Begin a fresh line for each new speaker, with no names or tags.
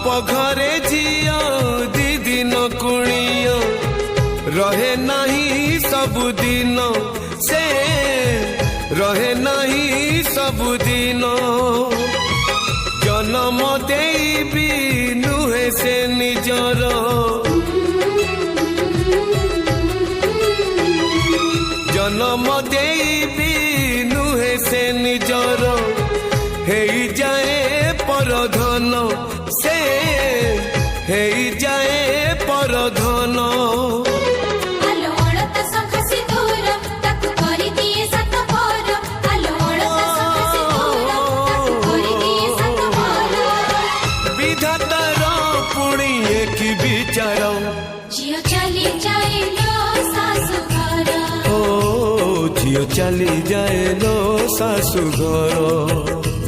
बाप घरे झियो दी दिन कुणियो रहे नहीं सबुदिन से रहे नहीं सबुदिन जन्म देबी नुहे से निजर जन्म देबी नुहे से निजर हे जाए परधन से हे जाए परधन विधातार पुणी एक विचार
झियो चली जाए लो सासु घर
झियो चली जाए लो सासु घर।